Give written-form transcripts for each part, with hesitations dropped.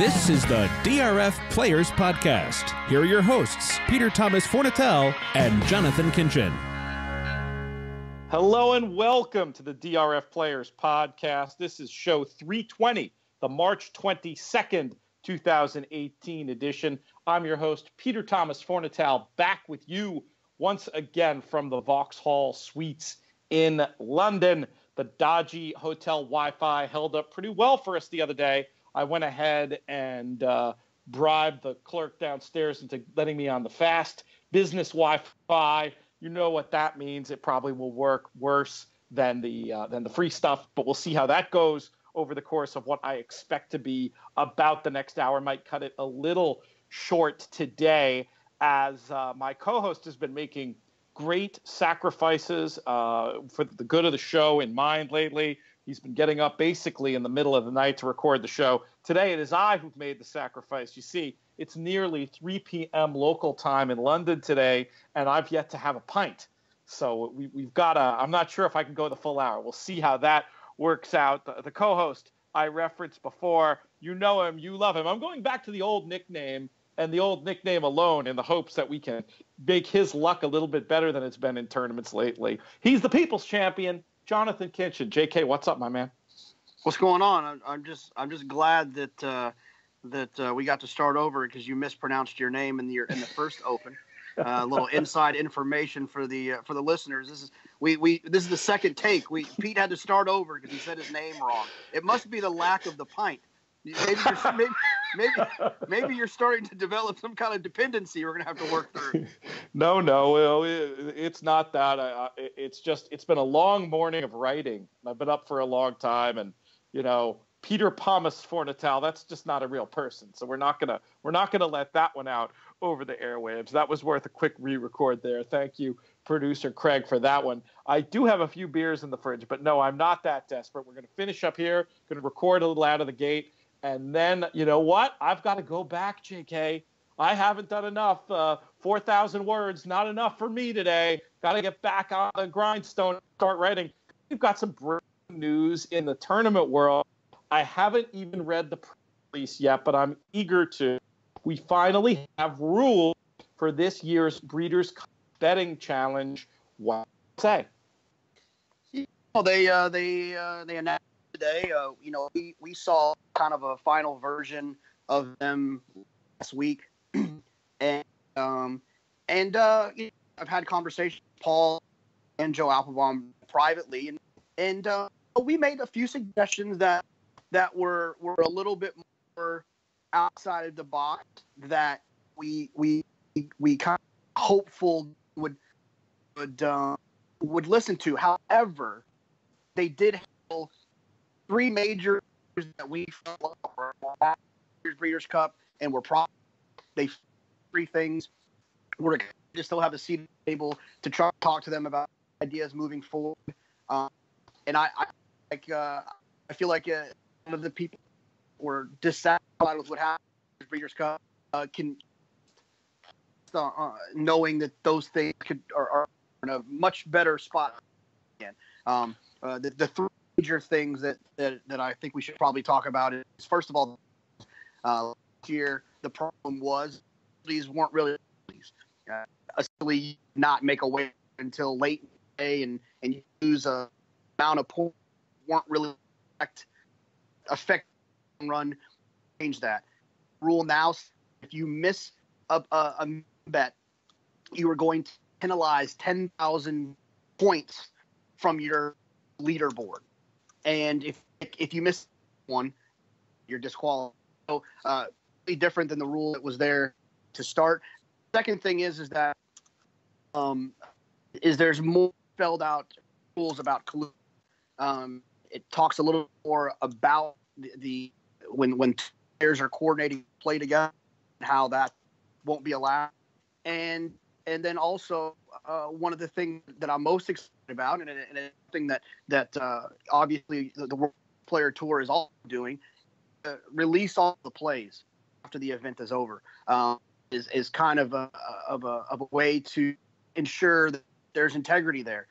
This is the DRF Players Podcast. Here are your hosts, Peter Thomas Fornatel and Jonathan Kinchin. Hello and welcome to the DRF Players Podcast. This is show 320, the March 22nd, 2018 edition. I'm your host, Peter Thomas Fornatel, back with you once again from the Vauxhall Suites in London. The dodgy hotel Wi-Fi held up pretty well for us the other day. I went ahead and bribed the clerk downstairs into letting me on the fast business Wi-Fi. You know what that means. It probably will work worse than the free stuff, but we'll see how that goes over the course of what I expect to be about the next hour. Might cut it a little short today, as my co-host has been making great sacrifices for the good of the show in mind lately. He's been getting up basically in the middle of the night to record the show. Today, it is I who've made the sacrifice. You see, it's nearly 3 p.m. local time in London today, and I've yet to have a pint. So we've got I'm not sure if I can go the full hour. We'll see how that works out. The co-host I referenced before, you know him, you love him. I'm going back to the old nickname and the old nickname alone in the hopes that we can make his luck a little bit better than it's been in tournaments lately. He's the people's champion, Jonathan Kinchin. JK, what's up, my man? What's going on? I'm just glad that we got to start over because you mispronounced your name in the first open. A little inside information for the listeners. This is the second take. Pete had to start over because he said his name wrong. It must be the lack of the pint. Maybe you're starting to develop some kind of dependency we're going to have to work through. No, it's not that. It's been a long morning of writing. I've been up for a long time, and Peter Thomas Fornatel, that's just not a real person. So we're not gonna let that one out over the airwaves. That was worth a quick re-record there. Thank you, producer Craig, for that one. I do have a few beers in the fridge, but no, I'm not that desperate. We're gonna finish up here. Gonna record a little out of the gate. And then, you know what? I've got to go back, JK. I haven't done enough. 4,000 words, not enough for me today. Got to get back on the grindstone, start writing. We've got some breaking news in the tournament world. I haven't even read the press release yet, but I'm eager to. We finally have rules for this year's Breeders' Cup Betting Challenge. What do you say? Well, they announced today, we saw kind of a final version of them last week, and I've had conversations with Paul and Joe Applebaum privately, and we made a few suggestions that were a little bit more outside of the box that we kind of hopeful would listen to. However, they did have 3 majors that we felt were Breeders' Cup, and we're probably 3 things. We're going to still have a seat at the table to try to talk to them about ideas moving forward. And I feel like one of the people were dissatisfied with what happened with Breeders' Cup can knowing that those things are in a much better spot again. The 3 major things that I think we should probably talk about is, first of all, last year the problem was these weren't really essentially not make a win until late in the day, and you lose a amount of points weren't really affect run. Change that rule now. If you miss a bet, you are going to penalize 10,000 points from your leaderboard. And if you miss one, you're disqualified. So, really different than the rule that was there to start. Second thing is that there's more spelled out rules about collusion. It talks a little more about the when players are coordinating play together, and how that won't be allowed. And then also one of the things that I'm most excited about, and a thing that obviously the World Player Tour is all doing, release all the plays after the event is over, is kind of a way to ensure that there's integrity there.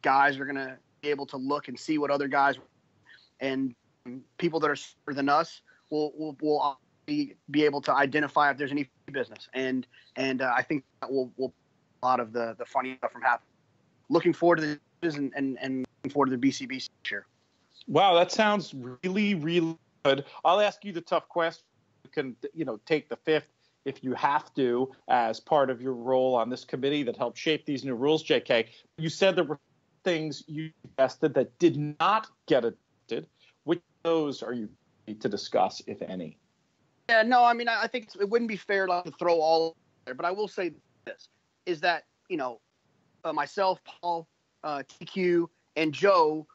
Guys are going to be able to look and see what other guys, and people that are smarter than us we'll be able to identify if there's any business, and I think that will a lot of the funny stuff from happening. Looking forward to this and looking forward to the BCB this year. Wow, that sounds really, really good. I'll ask you the tough question. You can, take the fifth if you have to as part of your role on this committee that helped shape these new rules, JK. You said there were things you suggested that did not get adopted. Which of those are you ready to discuss, if any? Yeah, no, I mean, I think it wouldn't be fair to throw all there, but I will say this, is that, myself, Paul, TQ, and Joe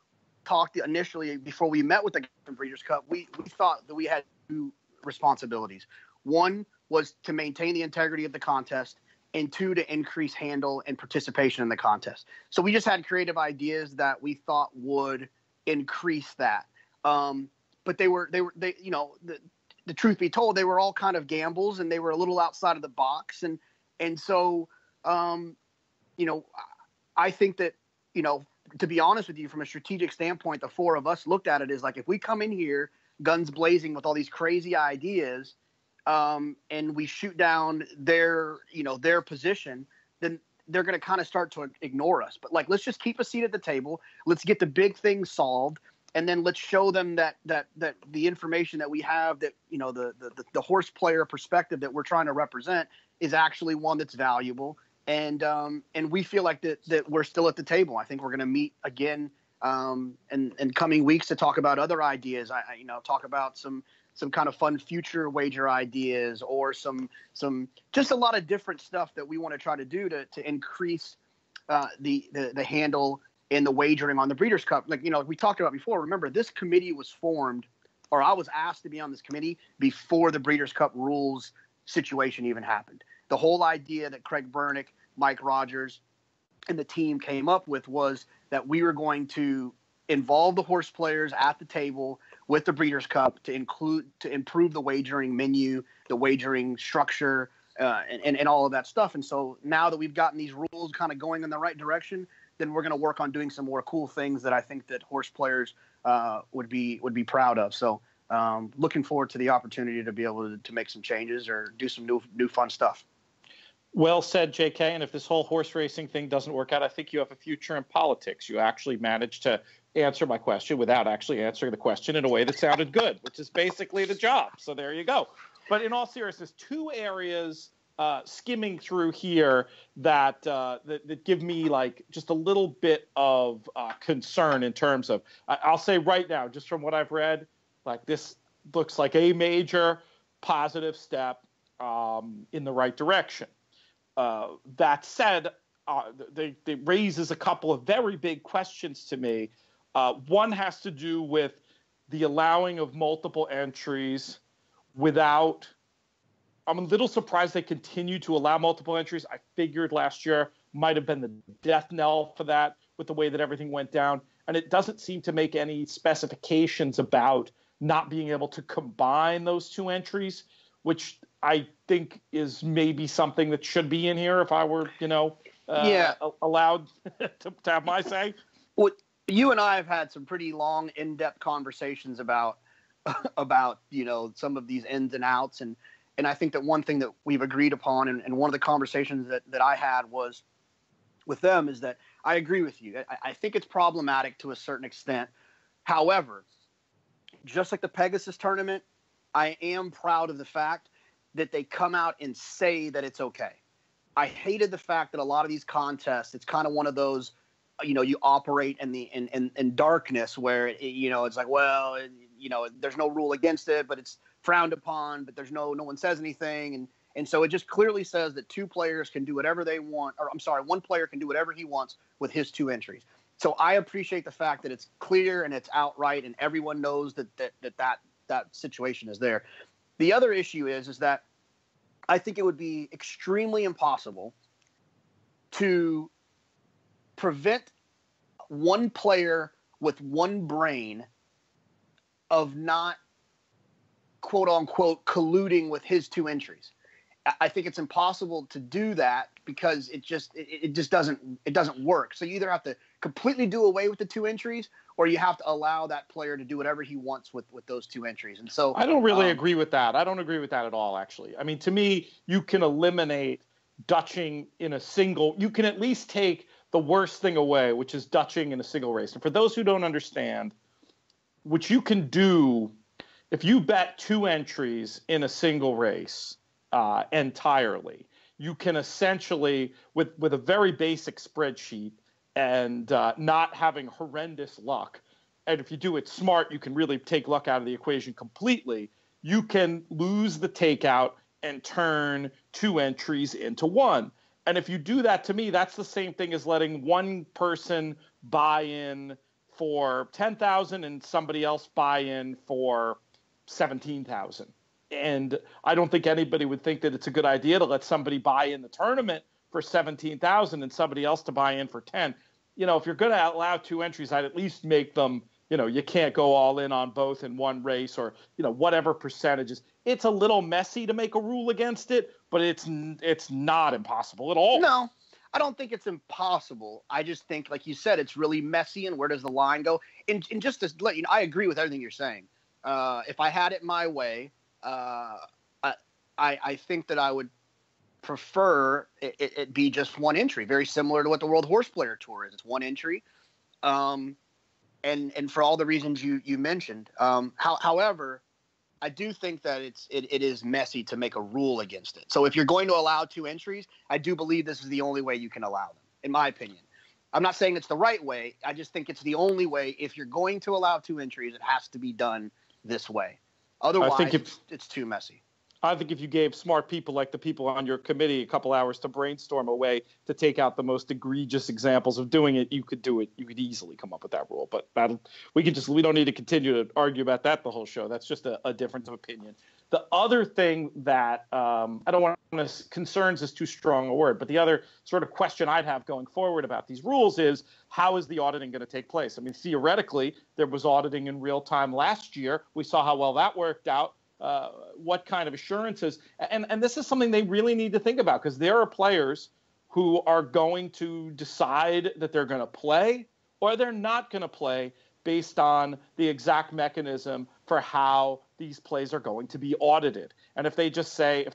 talked initially before we met with the Breeders' Cup. We thought that we had two responsibilities. One was to maintain the integrity of the contest, and two, to increase handle and participation in the contest. So we just had creative ideas that we thought would increase that. But the truth be told, they were all kind of gambles, and they were a little outside of the box. And so, I think that, to be honest with you, from a strategic standpoint, the four of us looked at it as like, if we come in here guns blazing with all these crazy ideas, and we shoot down their position, then they're going to kind of start to ignore us. But let's just keep a seat at the table. Let's get the big things solved. And then let's show them that the information that we have, that, the horse player perspective that we're trying to represent is actually one that's valuable. And we feel like that we're still at the table. I think we're going to meet again in coming weeks to talk about other ideas. Talk about some kind of fun future wager ideas, or some just a lot of different stuff that we want to try to do to increase the handle in the wagering on the Breeders' Cup. We talked about before, remember, this committee was formed, or I was asked to be on this committee before the Breeders' Cup rules situation even happened. The whole idea that Craig Bernick, Mike Rogers, and the team came up with was that we were going to involve the horse players at the table with the Breeders' Cup to improve the wagering menu, the wagering structure, and all of that stuff. And so now that we've gotten these rules kind of going in the right direction, then we're going to work on doing some more cool things that I think that horse players would be proud of. So looking forward to the opportunity to be able to make some changes or do some new fun stuff. Well said, JK. And if this whole horse racing thing doesn't work out, I think you have a future in politics. You actually managed to answer my question without actually answering the question in a way that sounded good, which is basically the job. So there you go. But in all seriousness, two areas skimming through here that give me just a little bit of concern in terms of, I'll say right now, just from what I've read, this looks like a major positive step in the right direction. That said, they raises a couple of very big questions to me. One has to do with the allowing of multiple entries without. I'm a little surprised they continue to allow multiple entries. I figured last year might have been the death knell for that with the way that everything went down. And it doesn't seem to make any specifications about not being able to combine those two entries, which I think is maybe something that should be in here if I were, allowed to have my say. Well, you and I have had some pretty long, in-depth conversations about some of these ins and outs. And I think that one thing that we've agreed upon, and one of the conversations that I had was with them, is that I agree with you. I think it's problematic to a certain extent. However, just like the Pegasus tournament, I am proud of the fact that they come out and say that it's okay. I hated the fact that a lot of these contests, it's kind of one of those, you operate in darkness where, it's like, well, there's no rule against it, but it's frowned upon, but there's no one says anything. And so it just clearly says that two players can do whatever they want, or one player can do whatever he wants with his two entries. So I appreciate the fact that it's clear and it's outright and everyone knows that situation is there. The other issue is that I think it would be extremely impossible to prevent one player with one brain of not, quote unquote, colluding with his two entries. I think it's impossible to do that because it just doesn't work. So you either have to completely do away with the 2 entries, or you have to allow that player to do whatever he wants with those 2 entries. And so I don't really agree with that. I don't agree with that at all, actually. I mean, to me, you can eliminate Dutching in a single. You can at least take the worst thing away, which is Dutching in a single race. And for those who don't understand, what you can do if you bet 2 entries in a single race entirely, you can essentially, with a very basic spreadsheet and not having horrendous luck, and if you do it smart, you can really take luck out of the equation completely. You can lose the takeout and turn 2 entries into 1. And if you do that, to me, that's the same thing as letting one person buy in for 10,000 and somebody else buy in for 17,000. And I don't think anybody would think that it's a good idea to let somebody buy in the tournament for 17,000 and somebody else to buy in for 10. You know, if you're going to allow 2 entries, I'd at least make them, you know, you can't go all in on both in one race, or, you know, whatever percentages. It's a little messy to make a rule against it, but it's not impossible at all. No, I don't think it's impossible. I just think, like you said, it's really messy, and where does the line go? And just to let you know, I agree with everything you're saying. If I had it my way, I think that I would prefer it be just 1 entry, very similar to what the World Horse Player Tour is. It's 1 entry, and for all the reasons you mentioned. However, I do think that it is messy to make a rule against it. So if you're going to allow 2 entries, I do believe this is the only way you can allow them, in my opinion. I'm not saying it's the right way. I just think it's the only way. If you're going to allow 2 entries, it has to be done this way. Otherwise, it's too messy. I think if you gave smart people like the people on your committee a couple hours to brainstorm a way to take out the most egregious examples of doing it, you could do it. You could easily come up with that rule. But we don't need to continue to argue about that the whole show. That's just a difference of opinion. The other thing that I don't want to, concerns is too strong a word, but the other sort of question I'd have going forward about these rules is, how is the auditing going to take place? I mean, theoretically, there was auditing in real time last year. We saw how well that worked out. What kind of assurances? And this is something they really need to think about, because there are players who are going to decide that they're going to play or they're not going to play based on the exact mechanism for how these plays are going to be audited. And if they just say,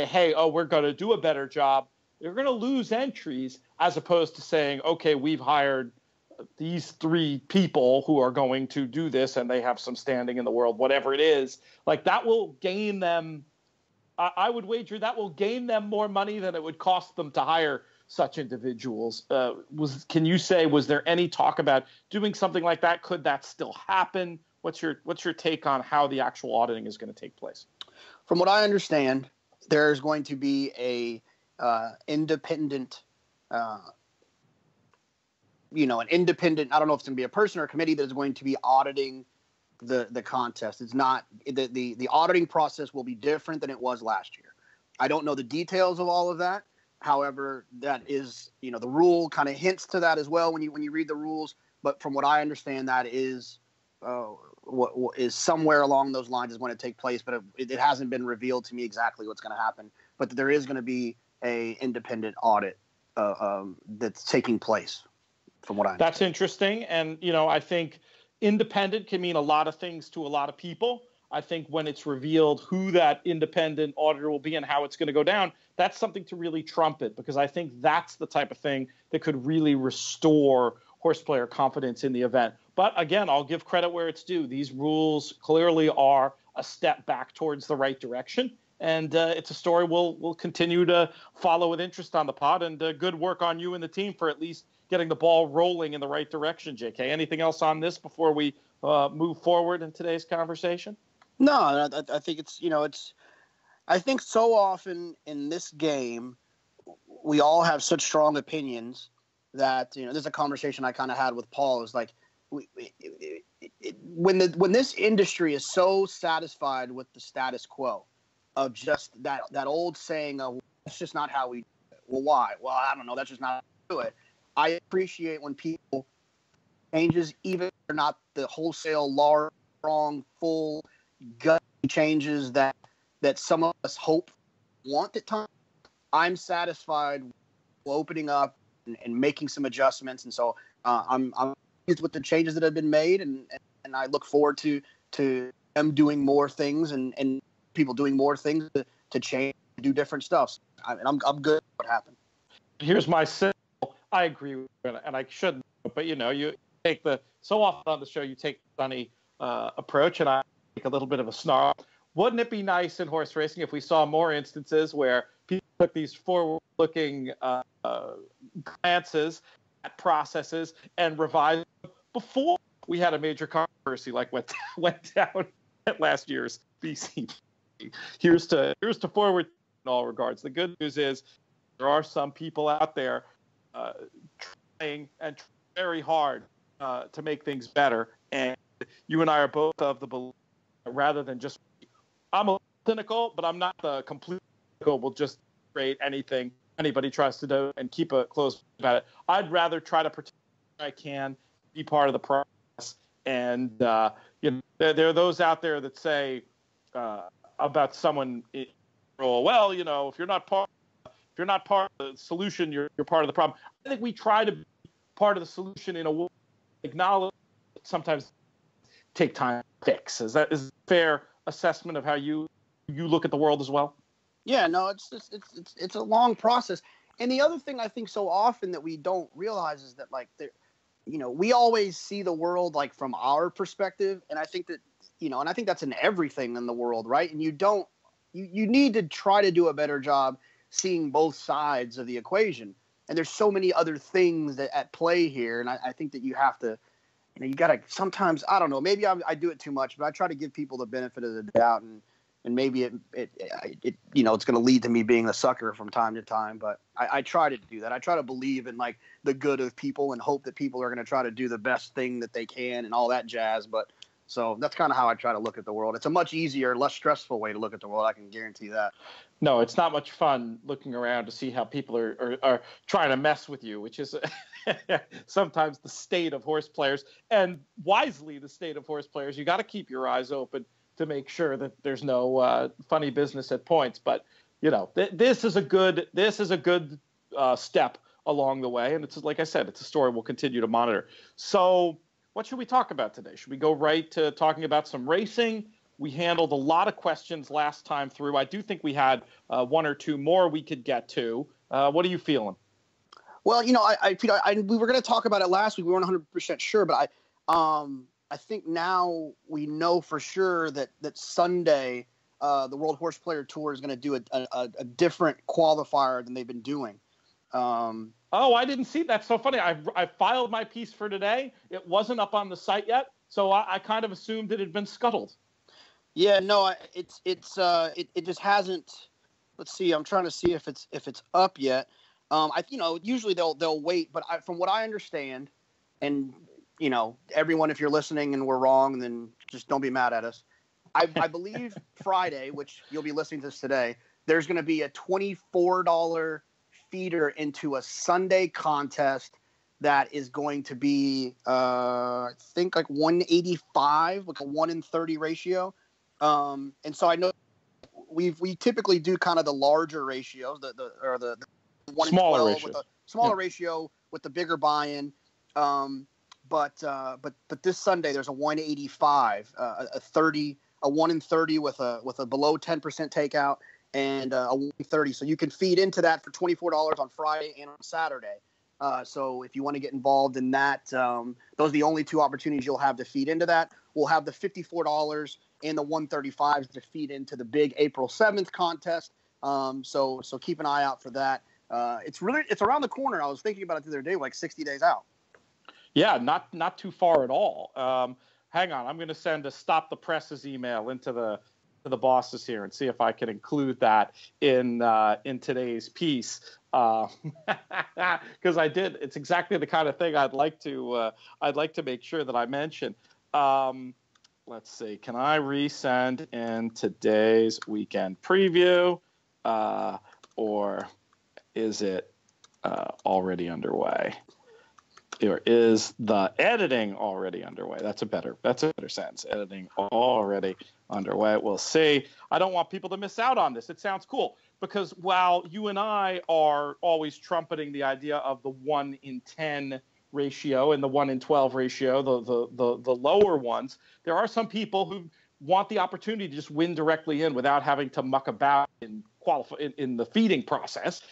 hey, we're going to do a better job, they're going to lose entries, as opposed to saying, okay, we've hired these 3 people who are going to do this and they have some standing in the world, whatever it is. Like, that will gain them, I would wager that will gain them more money than it would cost them to hire such individuals. Can you say, was there any talk about doing something like that? Could that still happen? What's your take on how the actual auditing is going to take place? From what I understand, there's going to be a independent, an independent, I don't know if it's going to be a person or a committee that is going to be auditing the contest. It's not, the auditing process will be different than it was last year. I don't know the details of all of that. However, that is, the rule kind of hints to that as well when you read the rules. But from what I understand, that is what is somewhere along those lines is going to take place. But it hasn't been revealed to me exactly what's going to happen. But there is going to be a independent audit that's taking place, from what I understand. That's interesting. And, I think independent can mean a lot of things to a lot of people. I think when it's revealed who that independent auditor will be and how it's going to go down, that's something to really trumpet, because I think that's the type of thing that could really restore horse player confidence in the event. But again, I'll give credit where it's due. These rules clearly are a step back towards the right direction. And it's a story we'll continue to follow with interest on the pod. And good work on you and the team for at least getting the ball rolling in the right direction, JK. Anything else on this before we move forward in today's conversation? No, I think I think so often in this game, we all have such strong opinions that, there's a conversation I kind of had with Paul. Is like, when this industry is so satisfied with the status quo of just that old saying, that's just not how we do it. Well, why? Well, I don't know. That's just not how we do it. I appreciate when people changes, even if they're not the wholesale, large, strong, full gut changes that some of us hope want at times. I'm satisfied opening up and making some adjustments, and so I'm pleased with the changes that have been made, and I look forward to them doing more things and people doing more things to change, do different stuff. I'm good with what happened. Here's my simple. I agree with you, and I shouldn't, but you take so often on the show you take the sunny approach, and I take a little bit of a snarl. Wouldn't it be nice in horse racing if we saw more instances where people took these forward-looking glances at processes and revised them before we had a major controversy like went down at last year's BC? Here's to forward in all regards. The good news is there are some people out there trying very hard to make things better, and you and I are both of the belief rather than just. I'm a cynical, but I'm not the complete cynical. We'll just create anything anybody tries to do and keep a close about it. I'd rather try to protect what I can, be part of the process. And there are those out there that say about someone, well, if you're not part of the solution, you're part of the problem. I think we try to be part of the solution in a way, acknowledge sometimes take time to fix. Is that a fair assessment of how you look at the world as well? Yeah, no, it's a long process. And the other thing I think so often that we don't realize is that we always see the world like from our perspective, and I think that and I think that's in everything in the world, right? And you need to try to do a better job seeing both sides of the equation. And there's so many other things at play here, and I think that you have to. You got to sometimes, I don't know, maybe I do it too much, but I try to give people the benefit of the doubt, and maybe it's going to lead to me being the sucker from time to time. But I try to do that. I try to believe in like the good of people and hope that people are going to try to do the best thing that they can and all that jazz. But so that's kind of how I try to look at the world. It's a much easier, less stressful way to look at the world. I can guarantee that. No, it's not much fun looking around to see how people are trying to mess with you, which is sometimes the state of horse players, and wisely the state of horse players. You got to keep your eyes open to make sure that there's no funny business at points. But this is a good step along the way, and it's like I said, it's a story we'll continue to monitor. So, what should we talk about today? Should we go right to talking about some racing? We handled a lot of questions last time through. I do think we had one or two more we could get to. What are you feeling? Well, Peter, we were going to talk about it last week. We weren't 100% sure, but I think now we know for sure that Sunday the World Horse Player Tour is going to do a different qualifier than they've been doing. I didn't see that. That's so funny. I filed my piece for today. It wasn't up on the site yet, so I kind of assumed it had been scuttled. Yeah, no, it just hasn't. Let's see. I'm trying to see if it's up yet. Usually they'll wait, but from what I understand, and everyone, if you're listening and we're wrong, then just don't be mad at us. I believe Friday, which you'll be listening to this today, there's going to be a $24 feeder into a Sunday contest that is going to be, I think, like 185, like a 1-in-30 ratio. And so I know we typically do kind of the larger ratios, the 1 smaller in 12 ratio. with a smaller ratio with the bigger buy-in. But this Sunday there's a 185, a 1-in-30 with a below 10% takeout, and a 1-in-30. So you can feed into that for $24 on Friday and on Saturday. So if you want to get involved in that, those are the only two opportunities you'll have to feed into that. We'll have the $54 and the 135s to feed into the big April 7th contest. So keep an eye out for that. It's around the corner. I was thinking about it the other day, like 60 days out. Yeah, not too far at all. Hang on, I'm going to send a stop the presses email into the bosses here and see if I can include that in today's piece. Because I did. It's exactly the kind of thing I'd like to make sure that I mention. Let's see. Can I resend in today's weekend preview, or is it already underway? Here is the editing already underway. That's a better sentence. Editing already underway. We'll see. I don't want people to miss out on this. It sounds cool because while you and I are always trumpeting the idea of the 1 in 10 ratio and the 1 in 12 ratio, the lower ones, there are some people who want the opportunity to just win directly in without having to muck about in the feeding process.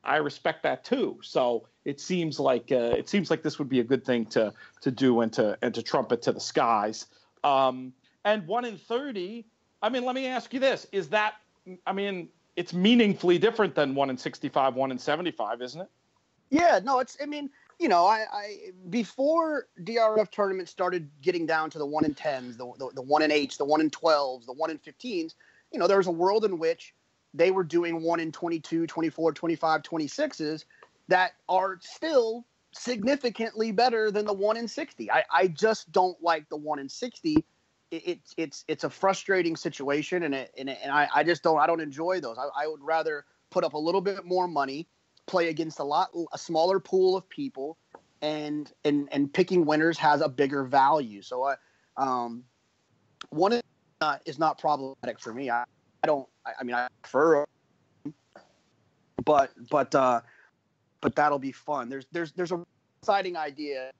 I respect that too. So it seems like this would be a good thing to do and to trumpet to the skies. And 1 in 30. I mean, let me ask you this: is that? I mean, it's meaningfully different than 1 in 65, 1 in 75, isn't it? Yeah. No. It's. I mean, I before DRF tournaments started getting down to the 1 in 10s, the 1 in 8s, the 1 in 12s, the 1 in 15s. There was a world in which they were doing 1 in 22, 24, 25, 26s that are still significantly better than the 1 in 60. I just don't like the 1 in 60. It's a frustrating situation, and I just don't enjoy those. I would rather put up a little bit more money, play against a smaller pool of people, and picking winners has a bigger value. So 1 in is not problematic for me. I prefer, but that'll be fun. There's a exciting idea.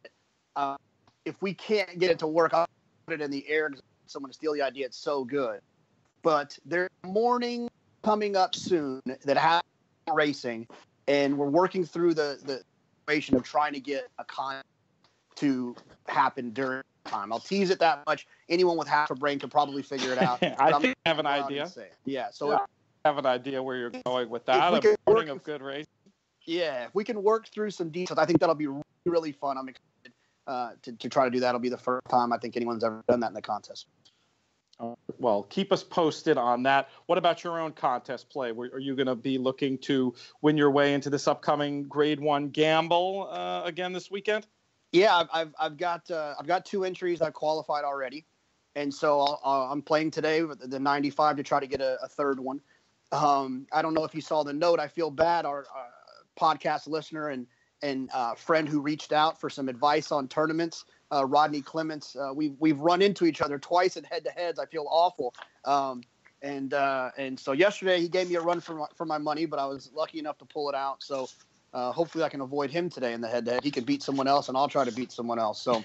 If we can't get it to work, I'll put it in the air. Someone to steal the idea. It's so good. But there's a morning coming up soon that has racing, and we're working through the situation of trying to get a con to happen during time. I'll tease it that much. Anyone with half a brain can probably figure it out. I think I have an idea. Yeah, so I have an idea where you're going with that. A morning of good racing. Yeah, if we can work through some details, I think that'll be really, really fun. I'm excited to try to do that. It'll be the first time I think anyone's ever done that in the contest. Well, keep us posted on that. What about your own contest play? Are you going to be looking to win your way into this upcoming Grade 1 gamble again this weekend? Yeah, I've got 2 entries. I've qualified already, and so I'm playing today with the 95 to try to get a third one. I don't know if you saw the note. I feel bad. Our podcast listener and friend who reached out for some advice on tournaments, Rodney Clements. We've run into each other twice in head-to-heads. I feel awful. And so yesterday he gave me a run for my money, but I was lucky enough to pull it out. So hopefully I can avoid him today in the head-to-head. He can beat someone else, and I'll try to beat someone else. So.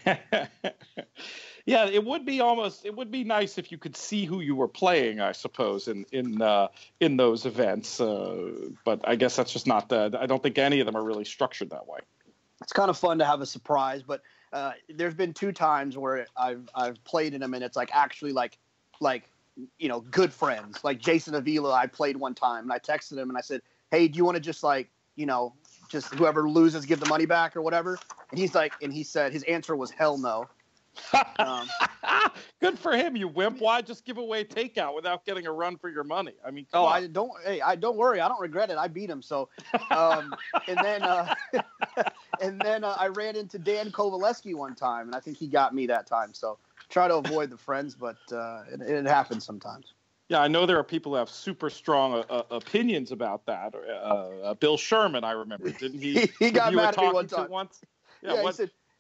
Yeah, it would be nice if you could see who you were playing, I suppose, in those events. But I guess that's just not I don't think any of them are really structured that way. It's kind of fun to have a surprise, but there's been 2 times where I've played in them, and it's actually like good friends. Like Jason Avila, I played one time, and I texted him and I said, "Hey, do you want to just just whoever loses give the money back or whatever?" And he said his answer was hell no. Good for him, you wimp. Why just give away takeout without getting a run for your money? I mean, I don't worry. I don't regret it. I beat him. So, and then I ran into Dan Kovaleski one time, and I think he got me that time. So try to avoid the friends, but it happens sometimes. Yeah, I know there are people who have super strong opinions about that. Bill Sherman, I remember, didn't he? He got mad at me one time. Once? Yeah,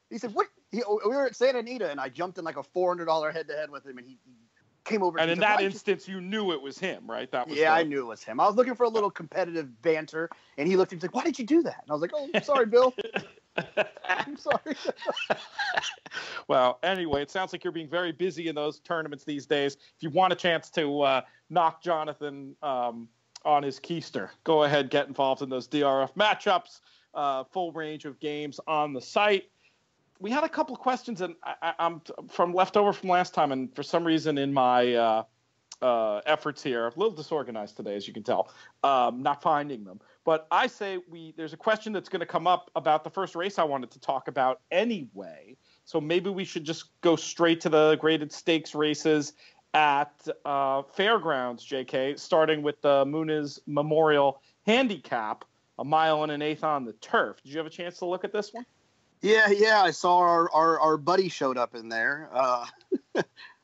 he said, "What?" We were at Santa Anita, and I jumped in like a $400 head-to-head with him, and he came over. And in that instance, you knew it was him, right? I knew it was him. I was looking for a little competitive banter, and he looked at me and was like, "Why did you do that?" And I was like, "Oh, I'm sorry, Bill. I'm sorry." Well, anyway, it sounds like you're being very busy in those tournaments these days. If you want a chance to knock Jonathan on his keister, go ahead, get involved in those DRF matchups. Full range of games on the site. We had a couple of questions, and I'm from leftover from last time, and for some reason in my efforts here, a little disorganized today, as you can tell, not finding them. But I say there's a question that's going to come up about the first race I wanted to talk about anyway. So maybe we should just go straight to the graded stakes races at Fairgrounds, JK, starting with the Muniz Memorial Handicap, 1 1/8 miles on the turf. Did you have a chance to look at this one? Yeah. I saw our buddy showed up in there,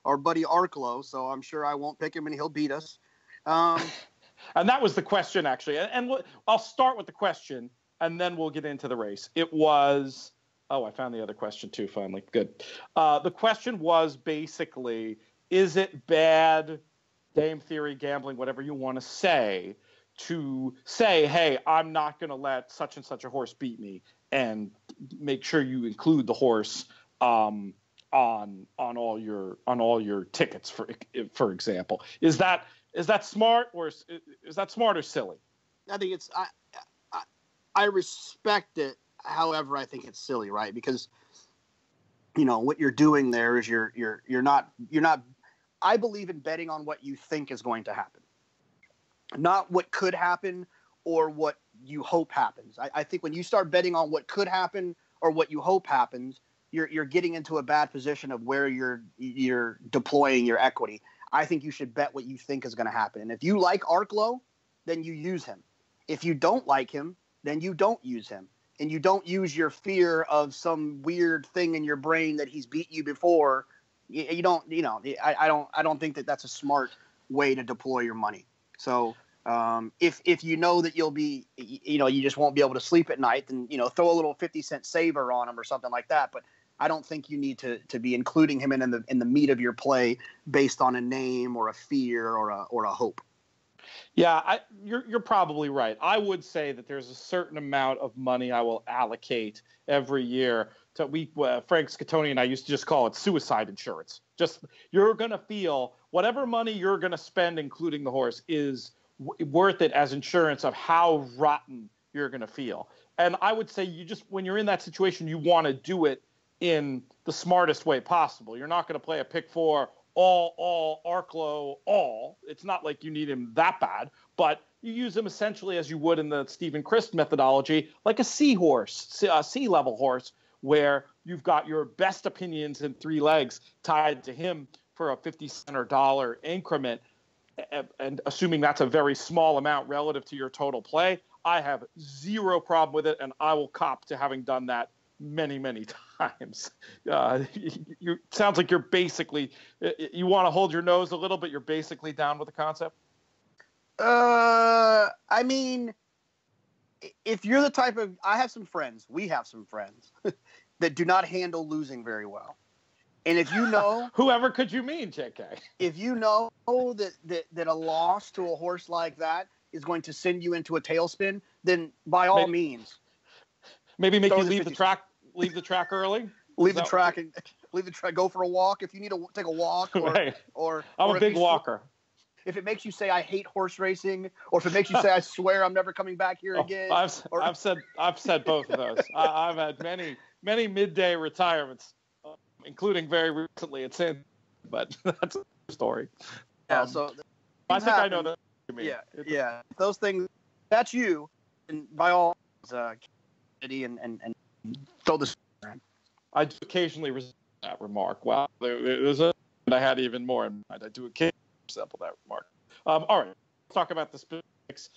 our buddy Arklow. So I'm sure I won't pick him, and he'll beat us. And that was the question, actually. And I'll start with the question, and then we'll get into the race. It was Oh, I found the other question too, finally. Good. The question was basically, is it bad, game theory, gambling, whatever you want to say, hey, I'm not going to let such and such a horse beat me, and make sure you include the horse on all your tickets, for example. Is that smart, or is that smart or silly? I think it's I respect it. However, I think it's silly, right? Because what you're doing there is you're not. I believe in betting on what you think is going to happen, not what could happen or what you hope happens. I think when you start betting on what could happen or what you hope happens, you're getting into a bad position of where you're deploying your equity. I think you should bet what you think is going to happen. And if you like Arklow, then you use him. If you don't like him, then you don't use him. And you don't use your fear of some weird thing in your brain that he's beat you before. You don't. I don't think that that's a smart way to deploy your money. So if you know that you'll be, you just won't be able to sleep at night, then throw a little 50-cent saver on him or something like that. But I don't think you need to be including him in the meat of your play based on a name or a fear or a hope. Yeah, you're probably right. I would say that there's a certain amount of money I will allocate every year to Frank Scatoni and I used to just call it suicide insurance. Just you're going to feel whatever money you're going to spend, including the horse, is worth it as insurance of how rotten you're going to feel. And I would say when you're in that situation, you want to do it in the smartest way possible. You're not going to play a pick four all Arklow all. It's not like you need him that bad, but you use him essentially as you would in the Stephen Christ methodology, like a seahorse, a sea-level horse, where you've got your best opinions in 3 legs tied to him for a 50-cent or $1 increment, and assuming that's a very small amount relative to your total play, I have zero problem with it, and I will cop to having done that many, many times. You sounds like you're basically, you want to hold your nose a little, but you're basically down with the concept. I mean, if you're the type of, we have some friends that do not handle losing very well. And if you know, whoever could you mean, JK? If you know that a loss to a horse like that is going to send you into a tailspin, then by all means, maybe make you leave the track early. Leave the track. Go for a walk if you need to take a walk. Or I'm a big walker. If it makes you say I hate horse racing, or if it makes you say I swear I'm never coming back here again. I've said both of those. I've had many midday retirements, including very recently at San. But that's a story. Yeah. So I think I know that. Yeah. Those things. That's you. And by all means, and throw this. I do occasionally resent that remark. Wow, there's I had even more in mind. I do occasionally resemble that remark. All right, let's talk about the specifics.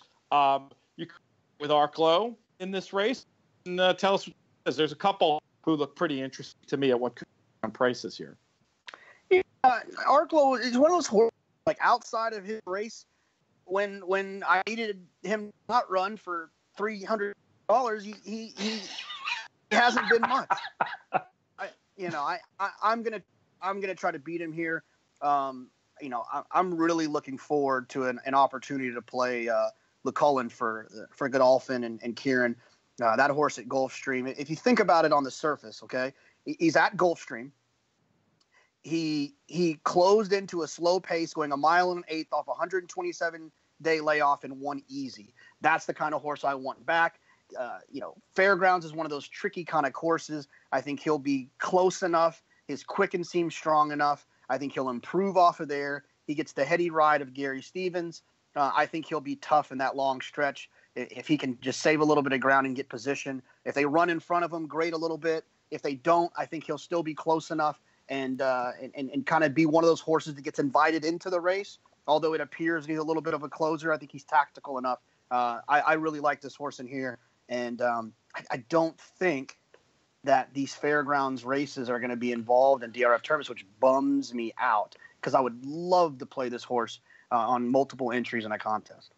You with Arklow in this race, and tell us. There's a couple who look pretty interesting to me at what could be on prices here. Yeah, Arklow is one of those horses, like outside of his race, when I needed him to not run for $300, he hasn't been much. I'm gonna try to beat him here. I'm really looking forward to an opportunity to play LeCullen for Godolphin and Kieran. That horse at Gulfstream. If you think about it on the surface, okay, he's at Gulfstream. He closed into a slow pace, going 1 1/8 off 127-day layoff and won easy. That's the kind of horse I want back. Fairgrounds is one of those tricky kind of courses. I think he'll be close enough. His quicken seems strong enough. I think he'll improve off of there. He gets the heady ride of Gary Stevens. I think he'll be tough in that long stretch if he can just save a little bit of ground and get position. If they run in front of him, great a little bit. If they don't, I think he'll still be close enough and kind of be one of those horses that gets invited into the race. Although it appears he's a little bit of a closer, I think he's tactical enough. I really like this horse in here. And I don't think that these fairgrounds races are going to be involved in DRF tournaments, which bums me out because I would love to play this horse on multiple entries in a contest.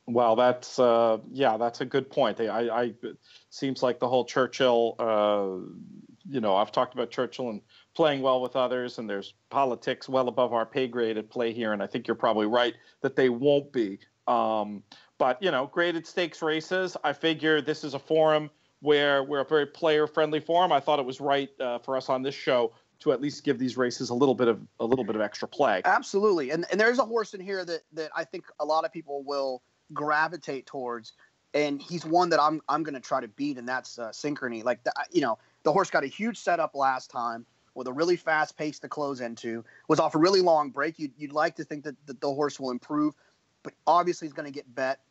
Well, that's that's a good point. It seems like the whole Churchill, I've talked about Churchill and playing well with others, and there's politics well above our pay grade at play here, and I think you're probably right that they won't be. But graded stakes races, I figure this is a forum where we're a very player-friendly forum. I thought it was right for us on this show to at least give these races a little bit of extra play. Absolutely, and there's a horse in here that I think a lot of people will gravitate towards, and he's one that I'm going to try to beat, and that's Synchrony. Like the horse got a huge setup last time with a really fast pace to close into, was off a really long break. You'd like to think that the horse will improve, but obviously he's going to get bet.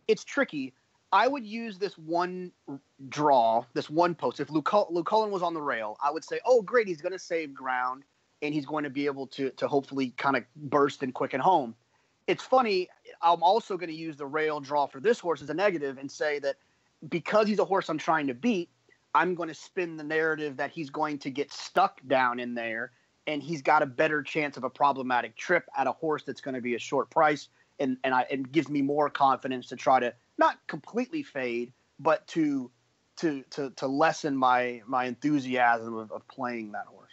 It's tricky. I would use this one draw, this one post. If Luke Cullen was on the rail, I would say, oh, great, he's going to save ground, and he's going to be able to hopefully kind of burst and quicken home. It's funny, I'm also going to use the rail draw for this horse as a negative and say that because he's a horse I'm trying to beat, I'm going to spin the narrative that he's going to get stuck down in there, and he's got a better chance of a problematic trip at a horse that's going to be a short price, and it gives me more confidence to try to not completely fade, but to lessen my enthusiasm of playing that horse.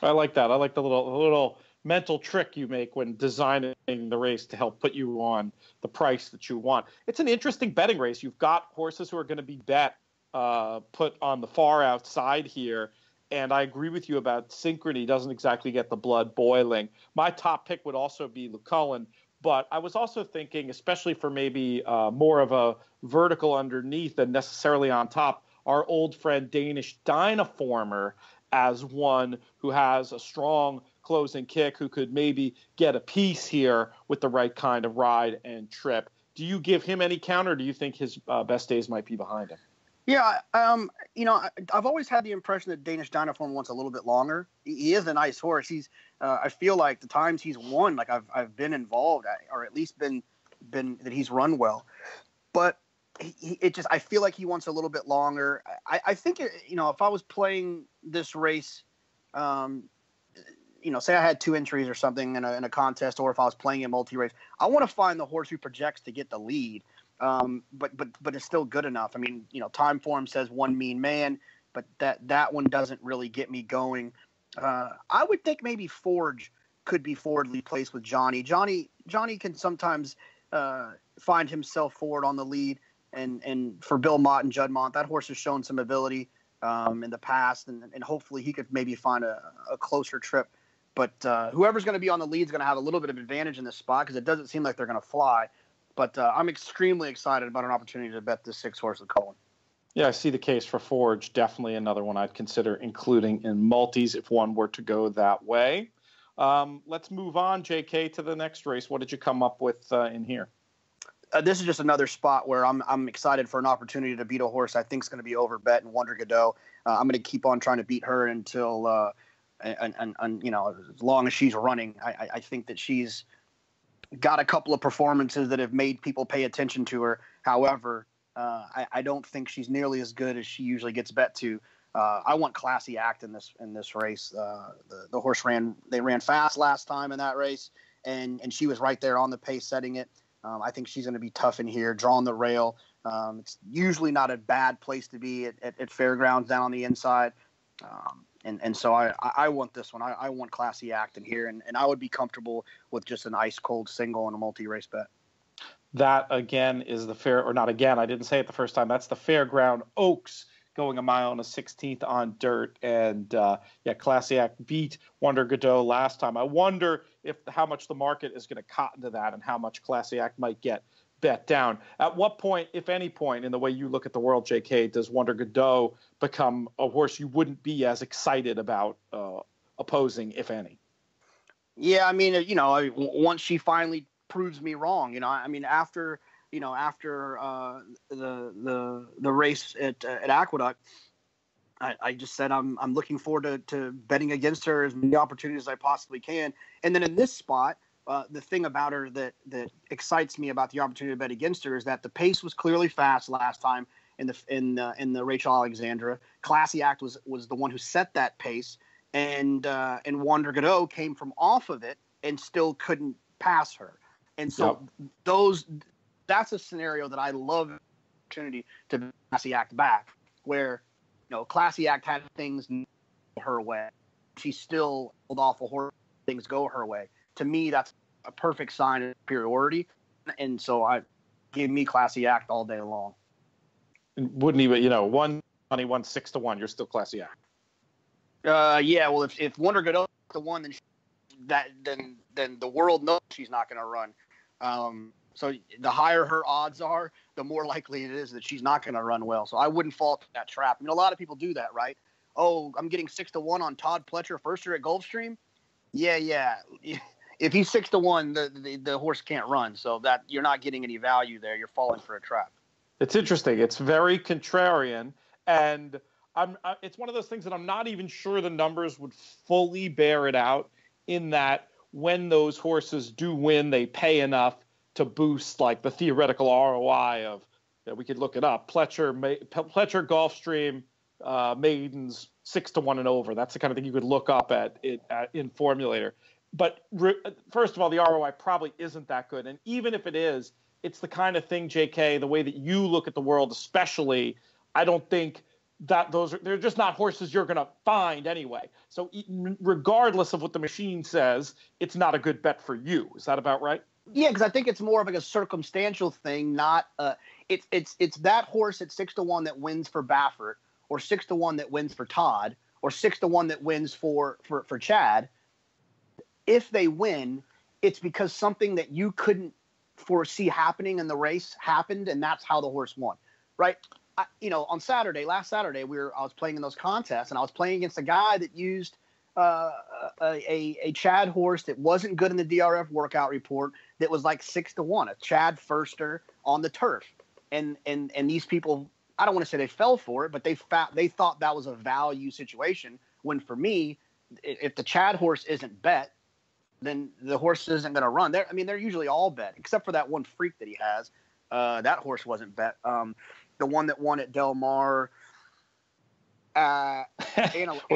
I like that. I like the little mental trick you make when designing the race to help put you on the price that you want. It's an interesting betting race. You've got horses who are going to be put on the far outside here. And I agree with you about Synchrony doesn't exactly get the blood boiling. My top pick would also be Luke Cullen, but I was also thinking, especially for maybe more of a vertical underneath than necessarily on top, our old friend Danish Dynaformer as one who has a strong closing kick, who could maybe get a piece here with the right kind of ride and trip. Do you give him any counter? Or do you think his best days might be behind him? Yeah, I've always had the impression that Danish Dynaform wants a little bit longer. He is a nice horse. He's, I feel like the times he's won, like I've been involved, or at least been that he's run well. But I feel like he wants a little bit longer. I think if I was playing this race, say I had 2 entries or something in a contest, or if I was playing a multi-race, I want to find the horse who projects to get the lead. But it's still good enough. I mean, time form says One Mean Man, but that one doesn't really get me going. I would think maybe Forge could be forwardly placed with Johnny. Johnny can sometimes find himself forward on the lead, and for Bill Mott and Judd Mont, that horse has shown some ability in the past, and hopefully he could maybe find a closer trip. But whoever's going to be on the lead is going to have a little bit of advantage in this spot because it doesn't seem like they're going to fly. But I'm extremely excited about an opportunity to bet this 6 horse with Cullen. Yeah, I see the case for Forge. Definitely another one I'd consider including in multis if one were to go that way. Let's move on, JK, to the next race. What did you come up with in here? This is just another spot where I'm excited for an opportunity to beat a horse I think is going to be overbet in Wonder Godot. I'm going to keep on trying to beat her until as long as she's running. I think that she's got a couple of performances that have made people pay attention to her. However, I don't think she's nearly as good as she usually gets bet to. I want Classy Act in this race. The horse ran fast last time in that race, and she was right there on the pace setting it. I think she's going to be tough in here, drawing the rail. It's usually not a bad place to be at fairgrounds down on the inside. And so I want this one. I want Classy Act in here, and I would be comfortable with just an ice cold single and a multi-race bet. That, again, is the fair, or not again, I didn't say it the first time. That's the Fairground Oaks going a mile and a 16th on dirt. And, Classy Act beat Wonder Godot last time. I wonder how much the market is going to cotton to that and how much Classy Act might get bet down. At what point, if any point, in the way you look at the world, JK, does Wonder Godot become a horse you wouldn't be as excited about opposing, if any? Yeah, I mean, once she finally proves me wrong, after the race at Aqueduct, I just said I'm looking forward to betting against her as many opportunities as I possibly can. And then in this spot, the thing about her that excites me about the opportunity to bet against her is that the pace was clearly fast last time in the Rachel Alexandra. Classy Act was the one who set that pace, and Wonder Godot came from off of it and still couldn't pass her. And so that's a scenario that I love the opportunity to Classy Act back, where, Classy Act had things her way. She still pulled off a horse, things go her way. To me, that's a perfect sign of superiority. And so I give me Classy Act all day long. Wouldn't even, 1-1, 6-1, you're still Classy Act. Yeah, well, if Wonder Godot to 1, then the world knows she's not going to run. So the higher her odds are, the more likely it is that she's not going to run well. So I wouldn't fall to that trap. I mean, a lot of people do that, right? Oh, I'm getting 6-1 on Todd Pletcher, firster at Gulfstream. Yeah. If he's 6-1, the horse can't run. So that you're not getting any value there. You're falling for a trap. It's interesting. It's very contrarian, and it's one of those things that I'm not even sure the numbers would fully bear it out, in that when those horses do win, they pay enough to boost like the theoretical ROI of, we could look it up, Pletcher Gulfstream maidens 6-1 and over. That's the kind of thing you could look up in Formulator. But first of all, the ROI probably isn't that good. And even if it is, it's the kind of thing, JK, the way that you look at the world especially, I don't think that they're just not horses you're going to find anyway. So regardless of what the machine says, it's not a good bet for you. Is that about right? Yeah, because I think it's more of like a circumstantial thing, not it's that horse at 6-1 that wins for Baffert, or 6-1 that wins for Todd, or 6-1 that wins for Chad. If they win, it's because something that you couldn't foresee happening in the race happened, and that's how the horse won, right? On last Saturday, I was playing in those contests, and I was playing against a guy that used a Chad horse that wasn't good in the DRF workout report, that was like 6-1, a Chad firster on the turf, and these people, I don't want to say they fell for it, but they thought that was a value situation. When for me, if the Chad horse isn't bet, then the horse isn't going to run. They're usually all bet, except for that one freak that he has. That horse wasn't bet. The one that won at Del Mar. We're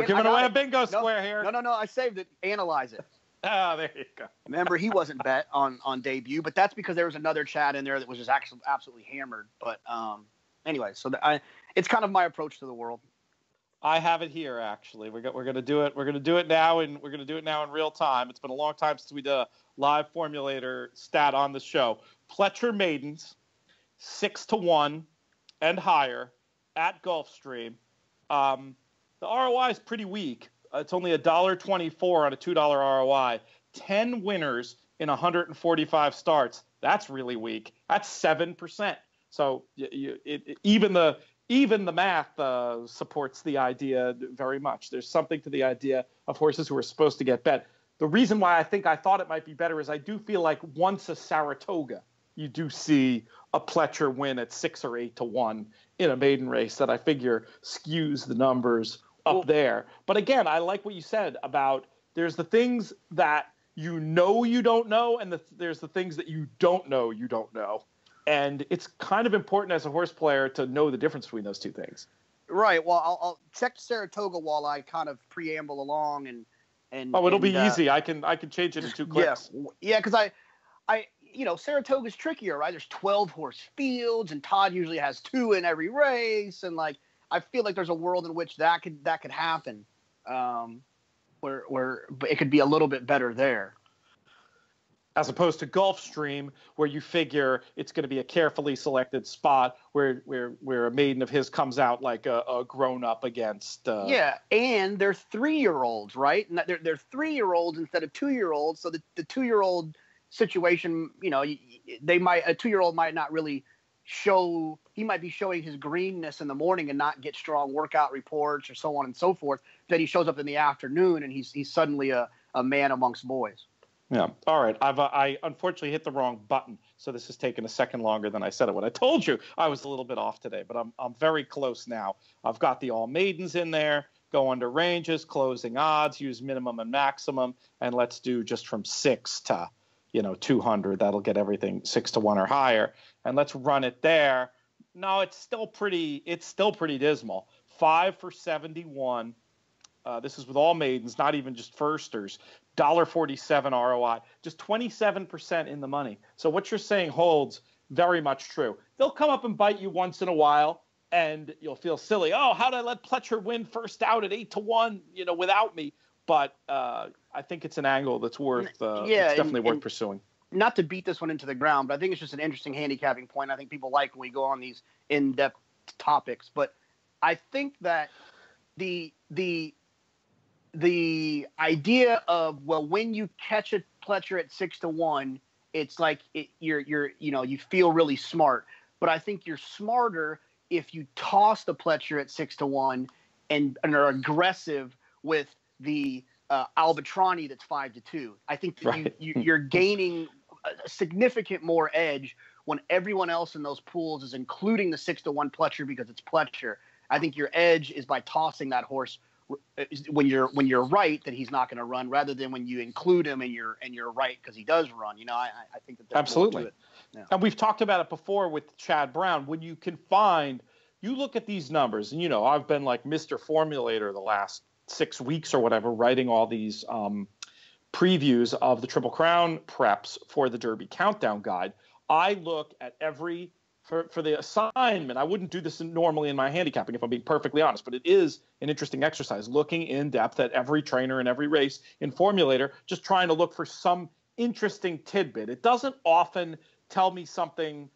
giving away a bingo square here. No. I saved it. Analyze it. Oh, there you go. Remember, he wasn't bet on debut, but that's because there was another Chad in there that was just absolutely hammered. But anyway, so it's kind of my approach to the world. I have it here, actually. We're going to do it. We're going to do it now, and we're going to do it now in real time. It's been a long time since we did a live formulator stat on the show. Pletcher maidens, 6-1 and higher at Gulfstream. The ROI is pretty weak. It's only $1.24 on a $2 ROI. 10 winners in 145 starts. That's really weak. That's 7%. So even the math supports the idea very much. There's something to the idea of horses who are supposed to get bet. The reason why I thought it might be better is I do feel like once a Saratoga, you do see a Pletcher win at 6 or 8-1 in a maiden race that I figure skews the numbers up there. But again, I like what you said about there's the things that you don't know, and there's the things that you don't know. And it's kind of important as a horse player to know the difference between those two things. Right. Well, I'll check Saratoga while I kind of preamble along and. It'll be easy. I can change it in 2 clicks. Yeah, because I Saratoga's trickier, right? There's 12 horse fields, and Todd usually has 2 in every race, and like I feel like there's a world in which that could happen, where it could be a little bit better there. As opposed to Gulfstream, where you figure it's going to be a carefully selected spot where a maiden of his comes out like a grown up against. Yeah, and they're 3-year-olds, right? And they're 3-year-olds instead of 2-year-olds. So the 2-year-old situation, a 2-year-old might not really show. He might be showing his greenness in the morning and not get strong workout reports or so on and so forth. Then he shows up in the afternoon and he's suddenly a man amongst boys. Yeah. All right. I unfortunately hit the wrong button, so this has taken a second longer than I said it would. I told you I was a little bit off today, but I'm very close now. I've got the all maidens in there. Go under ranges, closing odds, use minimum and maximum, and let's do just from 6 to 200. That'll get everything 6-1 or higher, and let's run it there. No, it's still pretty dismal. 5 for 71. This is with all maidens, not even just firsters. $1.47 ROI, just 27% in the money. So what you're saying holds very much true. They'll come up and bite you once in a while, and you'll feel silly. Oh, how did I let Pletcher win first out at 8-1, without me? But I think it's an angle that's worth. It's definitely worth pursuing. Not to beat this one into the ground, but I think it's just an interesting handicapping point. I think people like when we go on these in-depth topics, but I think that the idea of, well, when you catch a Pletcher at 6-1, it's like you feel really smart. But I think you're smarter if you toss the Pletcher at 6-1 and are aggressive with the Albatrani that's 5-2. I think that you're gaining a significant more edge when everyone else in those pools is including the 6-1 Pletcher because it's Pletcher. I think your edge is by tossing that horse when you're right that he's not going to run, rather than when you include him and you're right because he does run. I think that absolutely. To it. Yeah. And we've talked about it before with Chad Brown. When you can find, you look at these numbers, and I've been like Mr. Formulator the last 6 weeks or whatever, writing all these previews of the Triple Crown preps for the Derby Countdown Guide. I look at every for the assignment. I wouldn't do this normally in my handicapping, if I'm being perfectly honest, but it is an interesting exercise, looking in depth at every trainer in every race in Formulator, just trying to look for some interesting tidbit. It doesn't often tell me something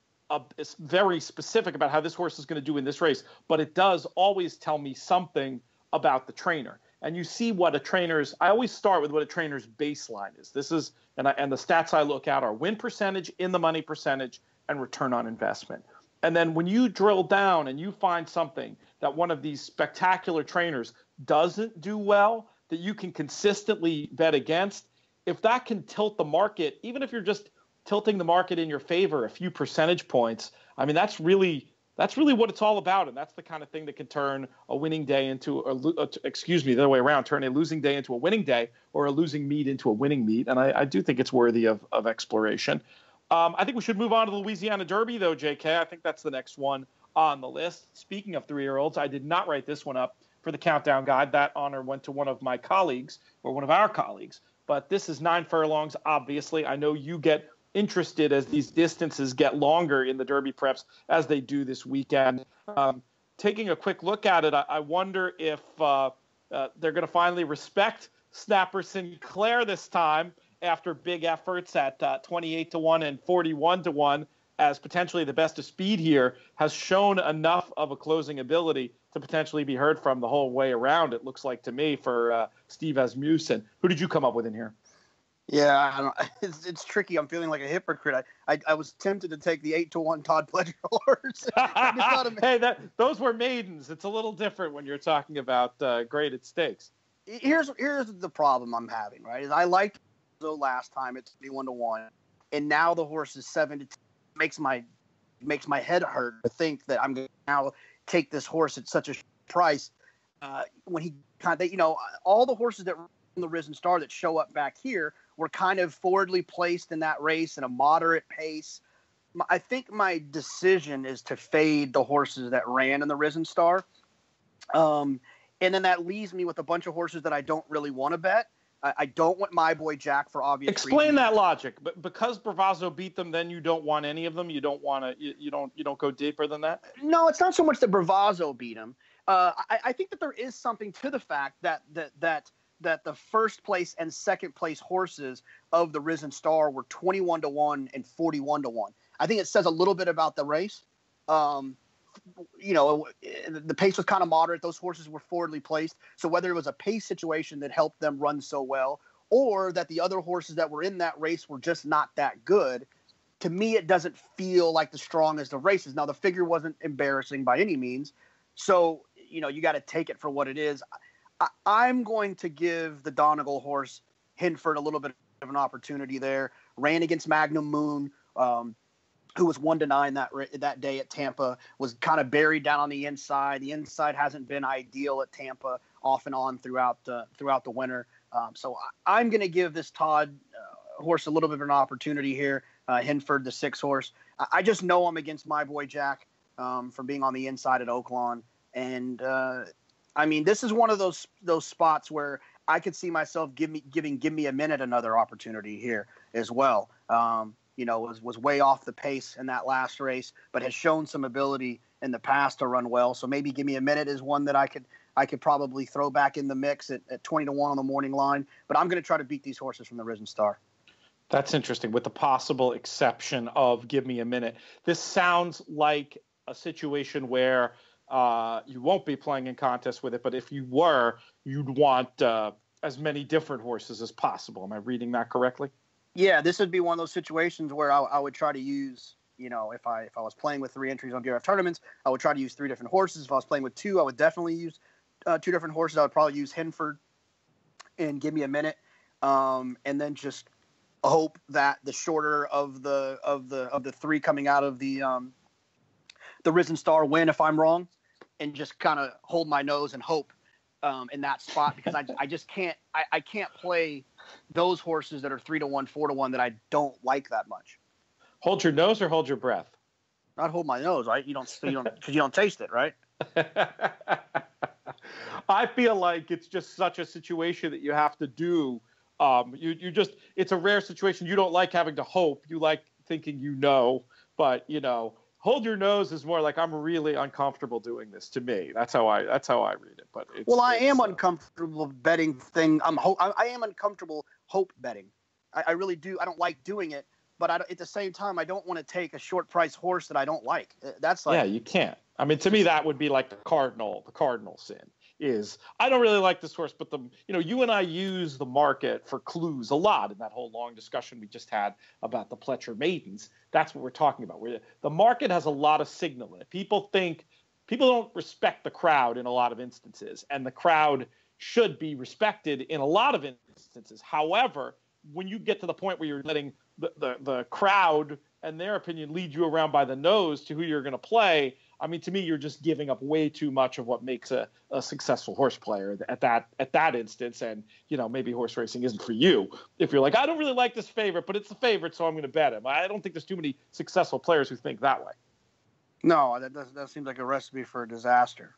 very specific about how this horse is going to do in this race, but it does always tell me something about the trainer. And you see what a trainer's – I always start with what a trainer's baseline is. This is – and the stats I look at are win percentage, in the money percentage, and return on investment. And then when you drill down and you find something that one of these spectacular trainers doesn't do well, that you can consistently bet against, if that can tilt the market, even if you're just tilting the market in your favor a few percentage points, I mean, that's really what it's all about. And that's the kind of thing that can turn a winning day into the other way around, turn a losing day into a winning day, or a losing meet into a winning meet. And I do think it's worthy of exploration. I think we should move on to the Louisiana Derby, though, JK. I think that's the next one on the list. Speaking of 3-year-olds, I did not write this one up for the Countdown Guide. That honor went to one of my colleagues, or one of our colleagues. But this is 9 furlongs, obviously. I know you get interested as these distances get longer in the Derby preps, as they do this weekend. Taking a quick look at it, I wonder if they're going to finally respect Snapper Sinclair this time, after big efforts at 28-1 and 41-1, as potentially the best of speed here, has shown enough of a closing ability to potentially be heard from the whole way around, it looks like to me, for Steve Asmussen. Who did you come up with in here? Yeah, it's tricky. I'm feeling like a hypocrite. I was tempted to take the 8-1 Todd Pletcher horse. Hey, those were maidens. It's a little different when you're talking about graded stakes. Here's the problem I'm having, right? Is I liked last time at 21-1, and now the horse is 7-10. Makes my head hurt to think that I'm going to now take this horse at such a price. When he kind of, all the horses that run the Risen Star that show up back here were kind of forwardly placed in that race in a moderate pace. I think my decision is to fade the horses that ran in the Risen Star. And then that leaves me with a bunch of horses that I don't really want to bet. I don't want My Boy Jack for obvious reasons. Explain that logic. But because Bravazzo beat them, then you don't want any of them. You don't want to. You don't go deeper than that. No, it's not so much that Bravazzo beat him. I think that there is something to the fact that the first place and second place horses of the Risen Star were 21-1 and 41-1. I think it says a little bit about the race. The pace was kind of moderate. Those horses were forwardly placed. So whether it was a pace situation that helped them run so well, or that the other horses that were in that race were just not that good, to me, it doesn't feel like the strongest of races. Now, the figure wasn't embarrassing by any means. So, you got to take it for what it is. I'm going to give the Donegal horse, Hinford, a little bit of an opportunity there. Ran against Magnum Moon, who was 1-9 that day at Tampa, was kind of buried down on the inside. The inside hasn't been ideal at Tampa off and on throughout the winter. So I'm going to give this Todd horse a little bit of an opportunity here. Hinford, the 6 horse. I just know I'm against My Boy Jack from being on the inside at Oaklawn. And I mean, this is one of those spots where I could see myself giving Give Me a Minute another opportunity here as well. Was way off the pace in that last race, but has shown some ability in the past to run well. So maybe Give Me a Minute is one that I could probably throw back in the mix at 20-1 on the morning line. But I'm going to try to beat these horses from the Risen Star. That's interesting, with the possible exception of Give Me a Minute. This sounds like a situation where you won't be playing in contests with it, but if you were, you'd want as many different horses as possible. Am I reading that correctly? Yeah, this would be one of those situations where I would try to use, if I was playing with 3 entries on DRF Tournaments, I would try to use 3 different horses. If I was playing with 2, I would definitely use 2 different horses. I would probably use Hinford and Give Me a Minute, and then just hope that the shorter of the 3 coming out of the Risen Star win if I'm wrong, and just kind of hold my nose and hope in that spot, because I just can't play those horses that are 3-1, 4-1 that I don't like that much. Hold your nose or hold your breath? Not hold my nose, right? You don't because you don't taste it, right? I feel like it's just such a situation that you have to do. It's a rare situation. You don't like having to hope. You like thinking but hold your nose is more like I'm really uncomfortable doing this. To me, that's how I read it. But I am uncomfortable betting I am uncomfortable hope betting. I really do. I don't like doing it, but at the same time, I don't want to take a short price horse that I don't like. That's like, yeah, you can't. I mean, to me, that would be like the cardinal sin. Is I don't really like this horse, but you and I use the market for clues a lot in that whole long discussion we just had about the Pletcher Maidens. That's what we're talking about. Where the market has a lot of signal in it. People don't respect the crowd in a lot of instances, and the crowd should be respected in a lot of instances. However, when you get to the point where you're letting the crowd and their opinion lead you around by the nose to who you're going to play, I mean, to me, you're just giving up way too much of what makes a successful horse player at that instance. And, maybe horse racing isn't for you. If you're like, I don't really like this favorite, but it's the favorite, so I'm going to bet him. I don't think there's too many successful players who think that way. No, that seems like a recipe for a disaster.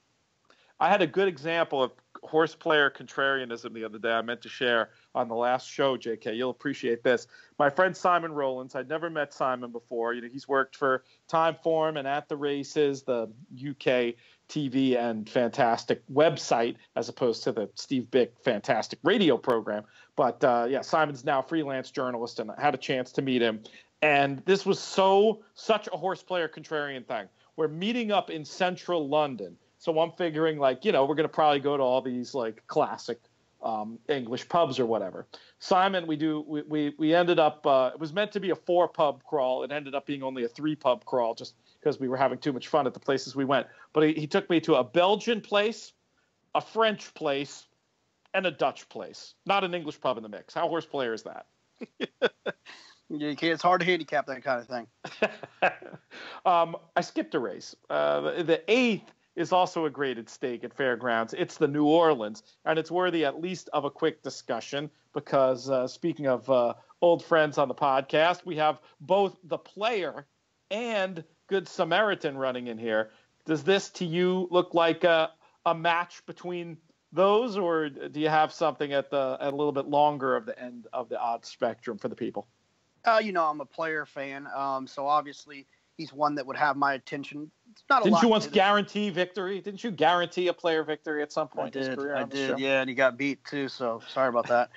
I had a good example of horse player contrarianism the other day I meant to share on the last show, JK. You'll appreciate this. My friend Simon Rowlands, I'd never met Simon before. He's worked for Timeform and At the Races, the UK TV and fantastic website, as opposed to the Steve Bick fantastic radio program. But Simon's now a freelance journalist, and I had a chance to meet him. And this was such a horse player contrarian thing. We're meeting up in central London. So I'm figuring we're going to probably go to all these classic English pubs or whatever. Simon, we ended up, it was meant to be a 4-pub crawl. It ended up being only a 3-pub crawl just because we were having too much fun at the places we went. But he took me to a Belgian place, a French place, and a Dutch place. Not an English pub in the mix. How horse player is that? It's hard to handicap that kind of thing. I skipped a race. The 8th is also a graded stake at Fairgrounds. It's the New Orleans, and it's worthy at least of a quick discussion because speaking of old friends on the podcast, we have both the player and Good Samaritan running in here. Does this to you look like a match between those, or do you have something at a little bit longer of the end of the odds spectrum for the people? I'm a player fan, so obviously he's one that would have my attention. Didn't you once guarantee victory? Didn't you guarantee a player victory at some point in his career? I did, yeah, and he got beat too, so sorry about that.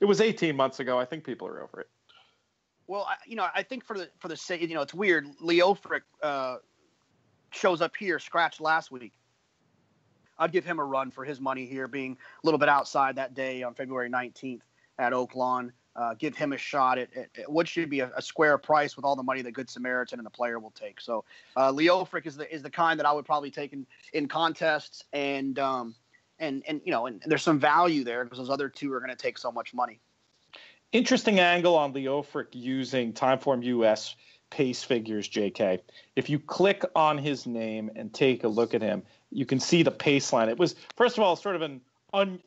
It was 18 months ago. I think people are over it. Well, I think for the sake, it's weird. Leofric shows up here, scratched last week. I'd give him a run for his money here, being a little bit outside that day on February 19th at Oaklawn. Give him a shot at what should be a square price with all the money that Good Samaritan and the player will take. So Leofric is the kind that I would probably take in contests, and there's some value there because those other two are going to take so much money. Interesting angle on Leofric using Timeform US pace figures, JK. If you click on his name and take a look at him, you can see the pace line. It was, first of all, sort of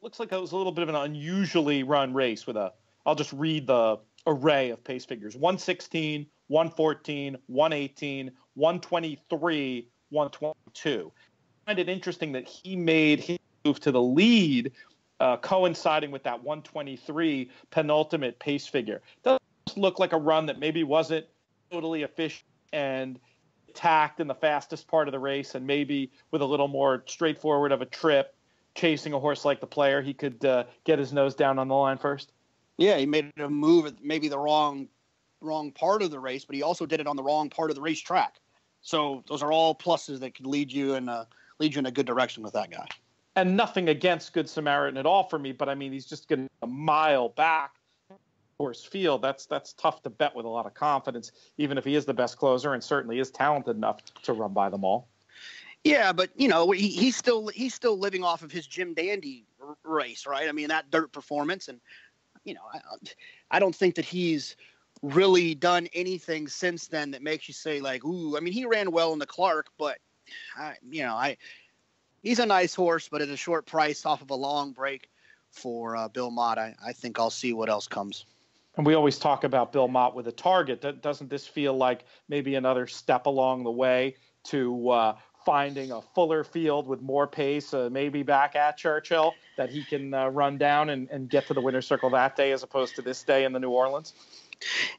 looks like it was a little bit of an unusually run race with I'll just read the array of pace figures: 116, 114, 118, 123, 122. find it interesting that he made his move to the lead coinciding with that 123 penultimate pace figure. Doesn't look like a run that maybe wasn't totally efficient and attacked in the fastest part of the race, and maybe with a little more straightforward of a trip, chasing a horse like the Player, he could get his nose down on the line first. Yeah, he made a move at maybe the wrong part of the race, but he also did it on the wrong part of the racetrack. So those are all pluses that could lead you in a good direction with that guy. And nothing against Good Samaritan at all for me, but I mean, he's just getting a mile back horse field. That's tough to bet with a lot of confidence, even if he is the best closer and certainly is talented enough to run by them all. Yeah, but he's still living off of his Jim Dandy race, right? I mean, that dirt performance, and I don't think that he's really done anything since then that makes you say like, ooh. I mean, he ran well in the Clark, but he's a nice horse, but at a short price off of a long break for Bill Mott, I think I'll see what else comes. And we always talk about Bill Mott with a target. Doesn't this feel like maybe another step along the way to finding a fuller field with more pace, maybe back at Churchill, that he can run down and get to the winner's circle that day as opposed to this day in the New Orleans?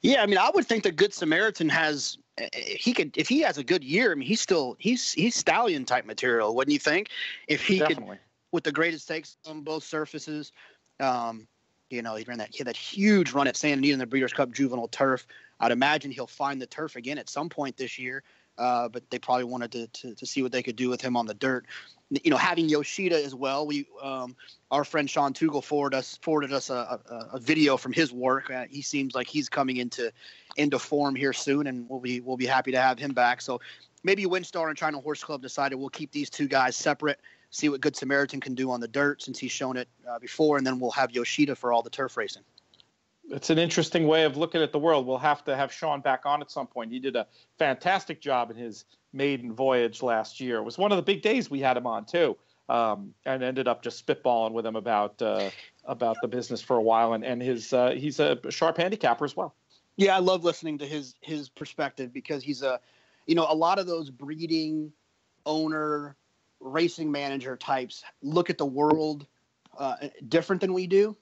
Yeah, I mean, I would think that Good Samaritan has if he has a good year, I mean, he's stallion type material, wouldn't you think? If he Definitely. could, with the greatest stakes on both surfaces, he had that huge run at Santa Anita in the Breeders' Cup Juvenile Turf. I'd imagine he'll find the turf again at some point this year, but they probably wanted to see what they could do with him on the dirt. Having Yoshida as well. Our friend Sean Tugel forwarded us a video from his work. He seems like he's coming into form here soon, and we'll be happy to have him back. So maybe Windstar and China Horse Club decided we'll keep these two guys separate, see what Good Samaritan can do on the dirt since he's shown it before, and then we'll have Yoshida for all the turf racing. It's an interesting way of looking at the world. We'll have to have Sean back on at some point. He did a fantastic job in his maiden voyage last year. It was one of the big days we had him on too, and ended up just spitballing with him about the business for a while. And he's a sharp handicapper as well. Yeah, I love listening to his perspective because he's a lot of those breeding owner, racing manager types look at the world different than we do.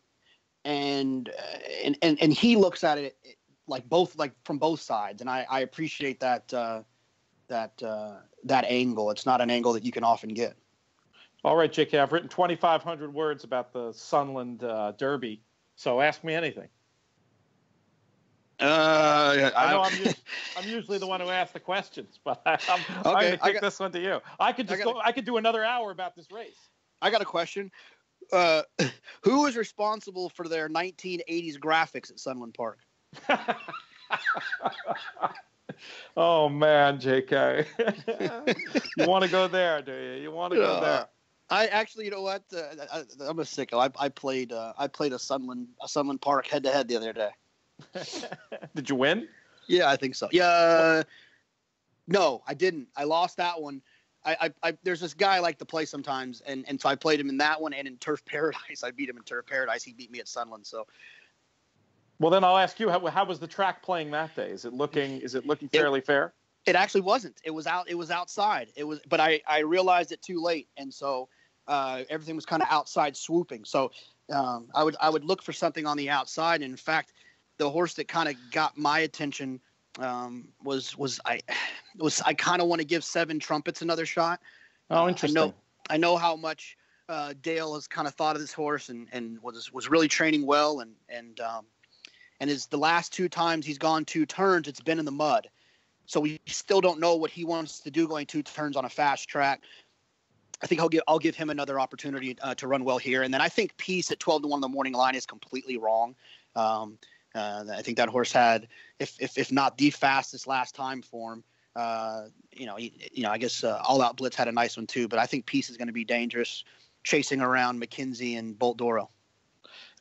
And he looks at it from both sides, and I appreciate that angle. It's not an angle that you can often get. All right, JK, I've written 2,500 words about the Sunland Derby, so ask me anything. I know I'm usually the one who asks the questions, but I'm going to kick this one to you. I could do another hour about this race. I got a question. Who is responsible for their 1980s graphics at Sunland Park? Oh man, JK, you want to go there, do you? You want to go there? I actually, you know what? I'm a sicko. I played a Sunland Park head-to-head the other day. Did you win? Yeah, I think so. Yeah. No, I didn't. I lost that one. I there's this guy I like to play sometimes, and so I played him in that one and in Turf Paradise. I beat him in Turf Paradise. He beat me at Sunland. So, well, then I'll ask you, how was the track playing that day? Is it looking fairly fair? It actually wasn't. It was outside. But I realized it too late, and so everything was kind of outside swooping. So I would look for something on the outside. And in fact, the horse that kind of got my attention I kind of want to give Seven Trumpets another shot. Oh, interesting. I know how much Dale has kind of thought of this horse and was really training well and is the last two times he's gone 2 turns, it's been in the mud. So we still don't know what he wants to do going 2 turns on a fast track. I think I'll give him another opportunity to run well here. And then I think Peace at 12-1 on the morning line is completely wrong. I think that horse had, if not the fastest last time for him. I guess All Out Blitz had a nice one too, but I think Peace is going to be dangerous, chasing around McKinsey and Bolt Doro.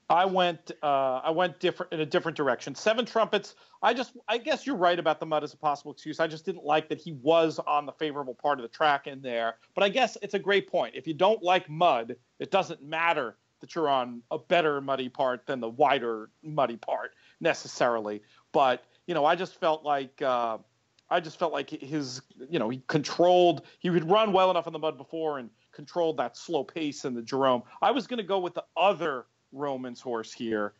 I went in a different direction. Seven Trumpets. I guess you're right about the mud as a possible excuse. I just didn't like that he was on the favorable part of the track in there. But I guess it's a great point. If you don't like mud, it doesn't matter that you're on a better muddy part than the wider muddy part necessarily. But I just felt like I just felt like his, he would run well enough in the mud before and controlled that slow pace in the Jerome. I was going to go with the other Romans horse here,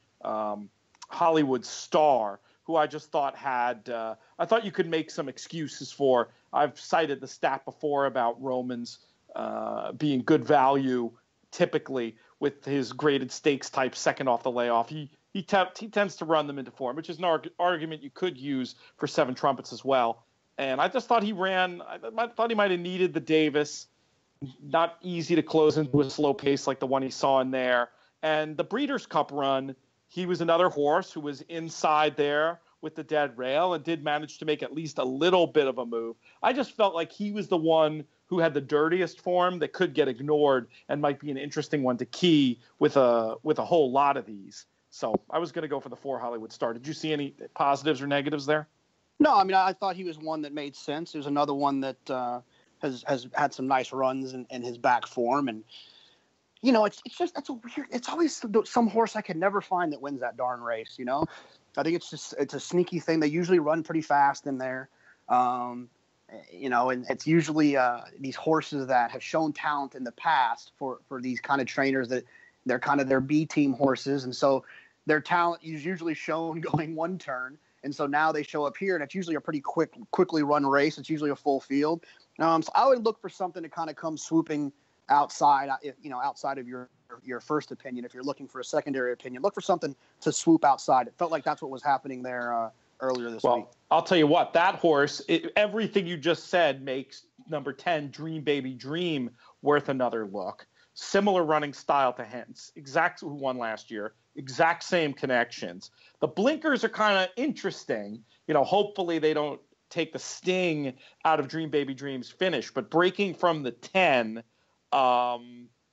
Hollywood Star, who I just thought I thought you could make some excuses for. I've cited the stat before about Romans being good value typically with his graded stakes type second off the layoff. He tends to run them into form, which is an argument you could use for Seven Trumpets as well. And I just thought I thought he might have needed the Davis. Not easy to close into a slow pace like the one he saw in there. And the Breeders' Cup run, he was another horse who was inside there with the dead rail and did manage to make at least a little bit of a move. I just felt like he was the one who had the dirtiest form that could get ignored and might be an interesting one to key with a whole lot of these. So I was going to go for the 4 Hollywood Star. Did you see any positives or negatives there? No, I mean, I thought he was one that made sense. There's another one that has had some nice runs in his back form. And, it's always some horse I could never find that wins that darn race, I think it's a sneaky thing. They usually run pretty fast in there. And it's usually these horses that have shown talent in the past for these kind of trainers that they're kind of their B team horses. And so their talent is usually shown going one turn. And so now they show up here, and it's usually a pretty quickly run race. It's usually a full field. So I would look for something to kind of come swooping outside, outside of your first opinion. If you're looking for a secondary opinion, look for something to swoop outside. It felt like that's what was happening there earlier this week. I'll tell you what, that horse, everything you just said makes number 10, Dream Baby Dream, worth another look. Similar running style to Hens, exactly who won last year, exact same connections. The blinkers are kind of interesting. Hopefully they don't take the sting out of Dream Baby Dream's finish, but breaking from the 10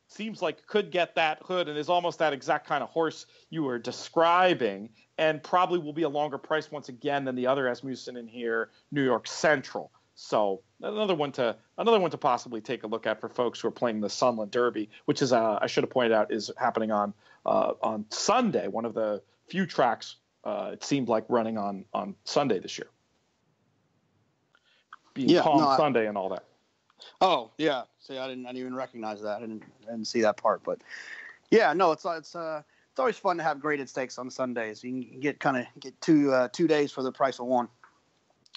seems like could get that hood and is almost that exact kind of horse you were describing, and probably will be a longer price once again than the other Asmussen in here, New York Central. So another one to possibly take a look at for folks who are playing the Sunland Derby, which is I should have pointed out is happening on Sunday. One of the few tracks it seemed like running on Sunday this year, being Palm Sunday and all that. Oh yeah, see, I didn't even recognize that. I didn't see that part, but yeah, no, it's always fun to have graded stakes on Sundays. You can get 2 days for the price of one.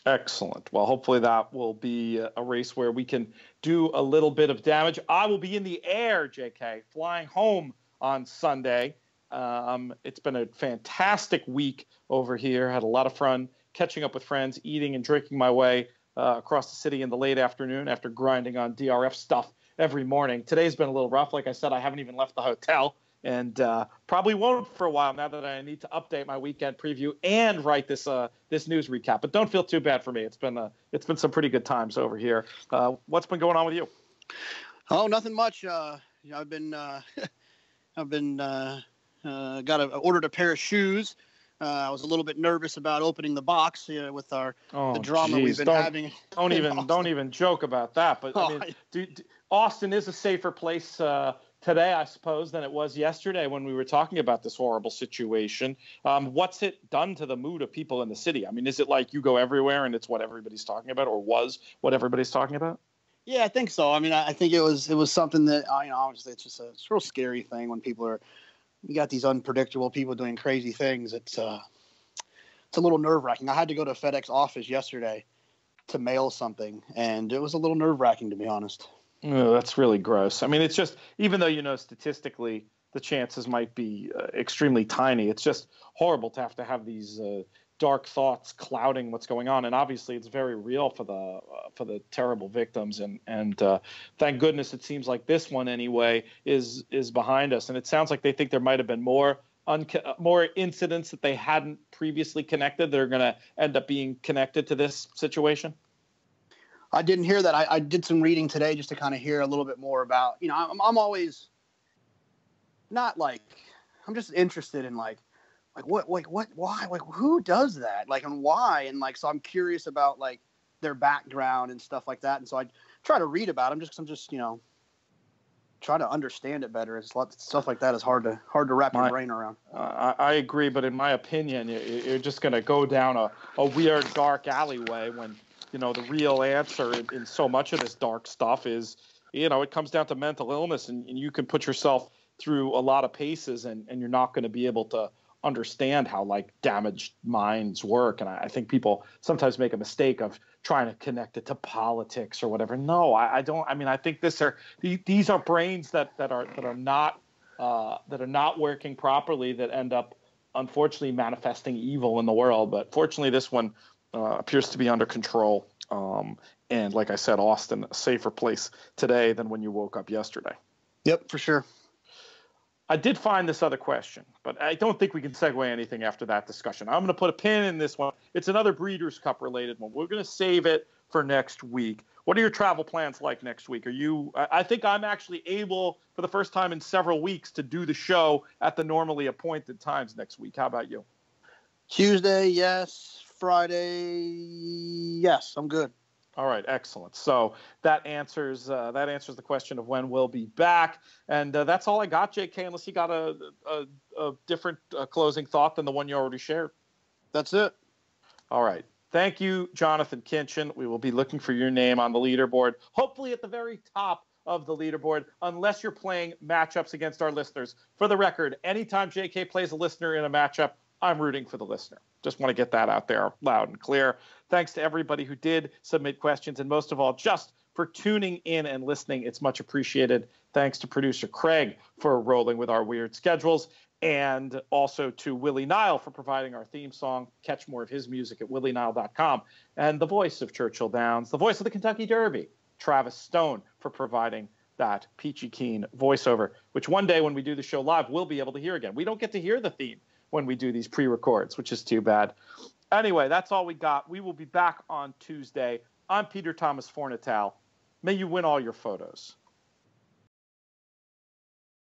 Excellent. Well, hopefully that will be a race where we can do a little bit of damage. I will be in the air, JK, flying home on Sunday. It's been a fantastic week over here. Had a lot of fun catching up with friends, eating and drinking my way across the city in the late afternoon after grinding on DRF stuff every morning. Today's been a little rough. Like I said, I haven't even left the hotel. And probably won't for a while now that I need to update my weekend preview and write this news recap. But don't feel too bad for me. It's been some pretty good times over here. What's been going on with you? Oh, nothing much. I've been ordered a pair of shoes. I was a little bit nervous about opening the box with the drama we've been having. Don't even joke about that. But I mean, Austin is a safer place today, I suppose, than it was yesterday when we were talking about this horrible situation. What's it done to the mood of people in the city? I mean, is it like you go everywhere and it's what everybody's talking about, or was what everybody's talking about? Yeah, I think so. I mean, I think it was something that obviously it's a real scary thing when you got these unpredictable people doing crazy things. It's a little nerve-wracking. I had to go to a FedEx office yesterday to mail something, and it was a little nerve-wracking, to be honest. Oh, that's really gross. I mean, it's just, even though, statistically the chances might be extremely tiny, it's just horrible to have these dark thoughts clouding what's going on. And obviously it's very real for the terrible victims. And thank goodness it seems like this one anyway is behind us. And it sounds like they think there might have been more incidents that they hadn't previously connected that are going to end up being connected to this situation. I didn't hear that. I did some reading today just to kind of hear a little bit more about, I'm always not I'm just interested in what, why, who does that? And why? And so I'm curious about their background and stuff like that. And so I try to read about them just because I'm just, try to understand it better. It's stuff like that is hard to wrap your brain around. I agree. But in my opinion, you're just going to go down a weird dark alleyway when the real answer in so much of this dark stuff is, it comes down to mental illness, and you can put yourself through a lot of paces, and you're not going to be able to understand how damaged minds work. And I think people sometimes make a mistake of trying to connect it to politics or whatever. No, I don't. I mean, I think these are brains that are not working properly, that end up unfortunately manifesting evil in the world. But fortunately, this one appears to be under control. And like I said, Austin, a safer place today than when you woke up yesterday. Yep, for sure. I did find this other question, but I don't think we can segue anything after that discussion. I'm going to put a pin in this one. It's another Breeders' Cup related one. We're going to save it for next week. What are your travel plans like next week? I think I'm actually able, for the first time in several weeks, to do the show at the normally appointed times next week. How about you? Tuesday, yes. Friday, yes. I'm good. All right, excellent. So that answers the question of when we'll be back, and that's all I got, JK. Unless you got a different closing thought than the one you already shared. That's it. All right. Thank you, Jonathan Kinchin. We will be looking for your name on the leaderboard, hopefully at the very top of the leaderboard, unless you're playing matchups against our listeners. For the record, anytime JK plays a listener in a matchup, I'm rooting for the listener. Just want to get that out there loud and clear. Thanks to everybody who did submit questions, and most of all, just for tuning in and listening. It's much appreciated. Thanks to producer Craig for rolling with our weird schedules, and also to Willie Nile for providing our theme song. Catch more of his music at willienile.com. And the voice of Churchill Downs, the voice of the Kentucky Derby, Travis Stone, for providing that peachy keen voiceover, which one day when we do the show live, we'll be able to hear again. We don't get to hear the theme when we do these pre-records, which is too bad. Anyway, that's all we got. We will be back on Tuesday. I'm Peter Thomas Fornatal. May you win all your photos.